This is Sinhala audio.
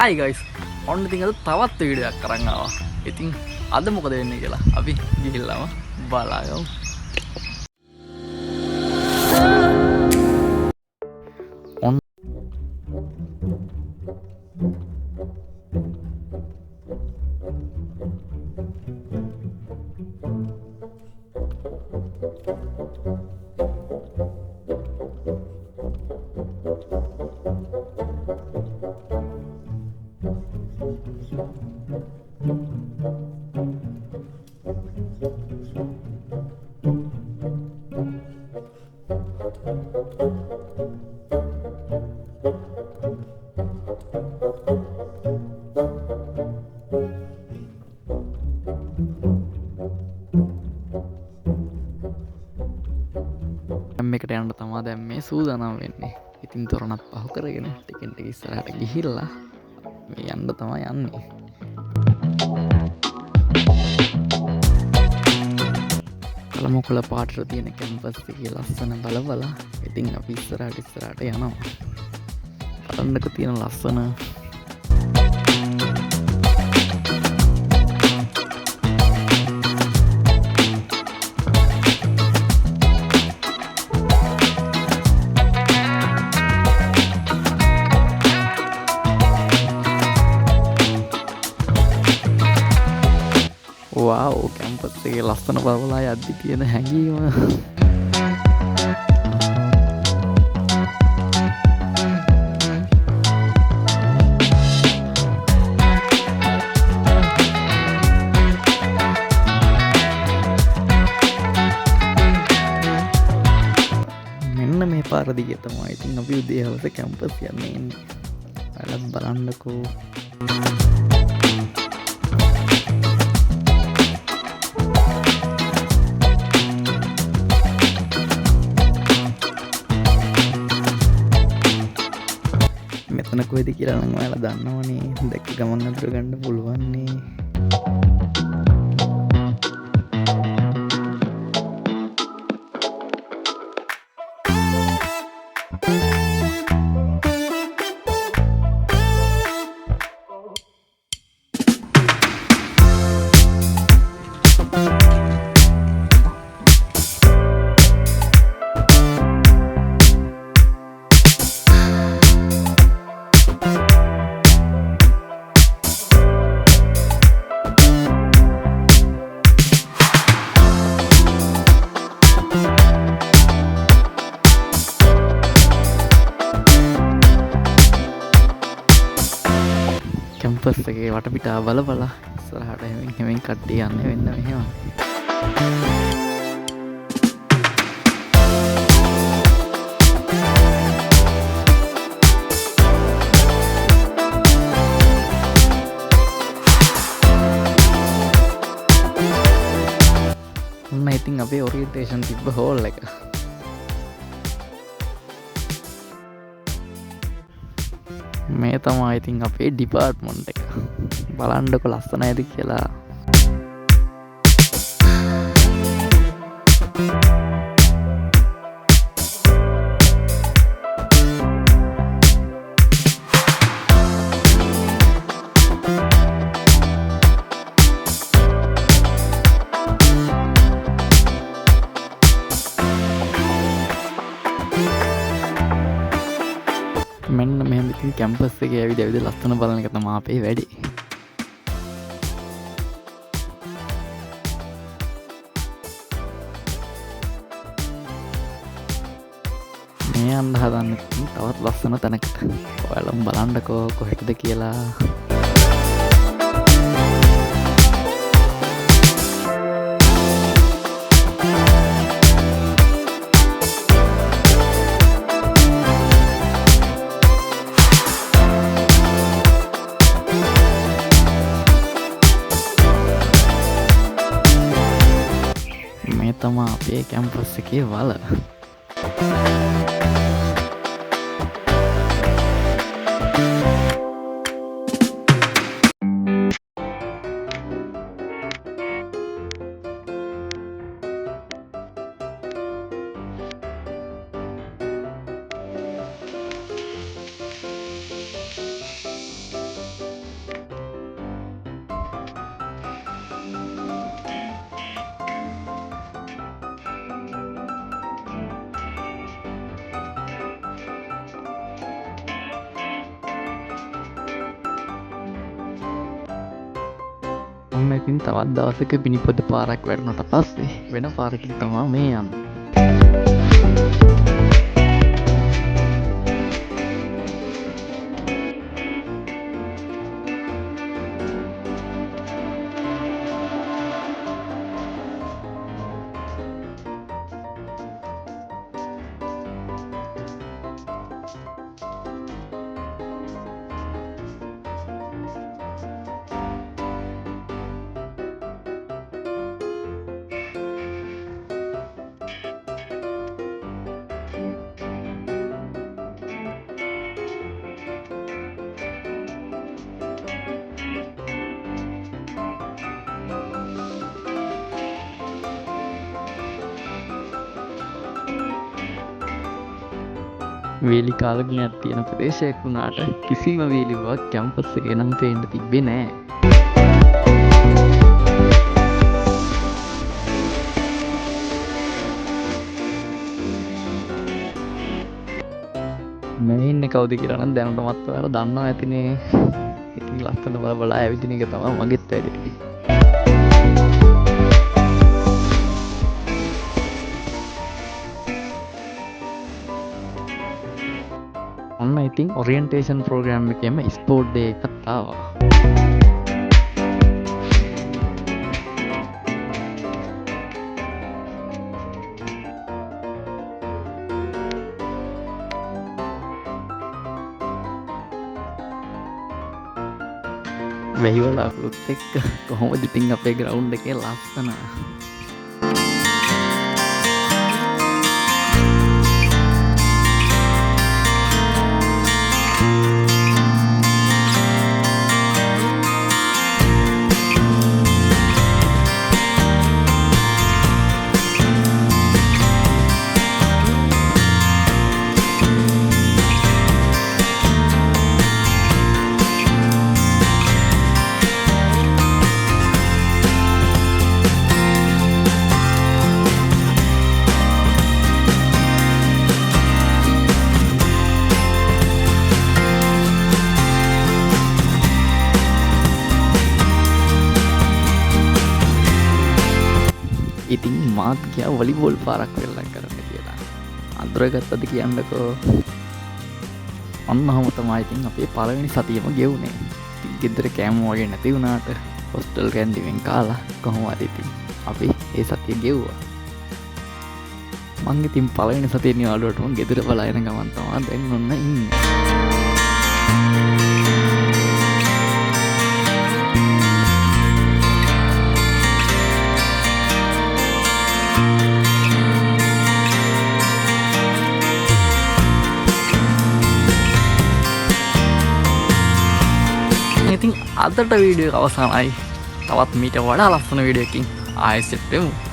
Hi guys, ඔන්න ඉතින් අද තවත් වීඩියෝයක් අරන් ආවා. ඉතින් අද මොකද වෙන්නේ කියලා අපි ගිහිල්ලාම බලමු. මේකට යන්න තමයි දැන් මේ සූදානම් වෙන්නේ. ඉතින් තොරණත් පහු කරගෙන ටිකෙන් ටික ඉස්සරහට ගිහිල්ලා මේ යන්න තමයි යන්නේ. කලමොකල පාටට තියෙන කැම්පස් එකේ ලස්සන බලබලා ඉතින් අපි ඉස්සරහට යනවා. බලන්නකෝ තියෙන ලස්සන wow, කැම්පස් එකේ ලස්සන බලබලා යද්දි තියෙන හැඟීම මෙන්න මේ පාර දිගේ තමයි ඉතින් අපි උදේ හවස කැම්පස් යන්නේ ඉන්නේ. ඔයාලත් බලන්නකෝ. මෙතන කොහෙද කියලා නම් ඔයාලා දන්නවනේ. දැක්ක ගමන් අතර ගන්න පුළුවන්නේ. කැම්පස් එකේ වටපිටාව බලබලා ඉස්සරහට හැමින් කට්ටිය යන්න වෙන්න මෙහෙම. ඔන්න ඉතින් අපේ ඔරියන්ටේෂන් තිබ්බ හෝල් එක. මේ තමයි ඉතින් අපේ ඩිපාර්ට්මන්ට් එක. බලන්නකො ලස්සන ඇති කියලා. මෙන්න මෙහෙම ඉතින් කැම්පස් එකේ ඇවිද ලස්සන බලන එක තමයි අපේ වැඩේ. මේ යන්න හදන්නේ තවත් ලස්සන තැනකට. ඔයාලම බලන්නකෝ කොහෙටද කියලා. මේ තමයි අපේ කැම්පස් එකේ වල. ඔන්න ඉතින් තවත් දවසක පිනිපොද පාරක් වැඩුණට පස්සේ වෙන පාරකින් තමයි මේ යන්නේ. වේලි කාලගුණයක් තියෙන ප්‍රදේශයක් වුණාට කිසිම වේලිවක් කැම්පස් එකේ නම් පේන්න තිබ්බේ නෑ. මේ ඉන්නේ කවුද කියලා නම් දැනටමත් ඔයාලා දන්නවා ඇතිනේ. ඉතින් ලස්සන බල බල ඇවිදින එක තමයි මගෙත් වැඩේ. ඔන්න ඉතින් ඔරියන්ටේෂන් ප්‍රෝග්‍රෑම් එකේම ස්පෝර්ට් ඩේ එකක් ආවා. වෙහිවල අකුත් එක්ක කොහොමද ඉතින් අපේ ග්‍රවුන්ඩ් එකේ ලස්සන. ඉතින් මාත් ගියා වොලිබෝල් පාරක් වෙල්ලක් කරන්න කියලා. අඳුරගත්තද කියන්නකෝ. ඔන්න ඔහම තමයි ඉතින් අපේ පළවෙනි සතියම ගෙවුනේ. ඉතින් ගෙදර කෑම වගේ නැති වුණාට හොස්ටල් කැන්ටිමෙන් කාලා කොහොමද ඉතින් අපි ඒ සතිය ගෙවුවා. මං ඉතින් පළවෙනි සතියේ නිවාඩුවටම ගෙදර බලාගෙන ගමන් තමයි දැන් ඔන්න ඉන්නේ. ඉතින් අදට වීඩියෝ අවසානයි. තවත් මීට වඩා ලස්සන වීඩියෝකින් ආයෙත් එමු.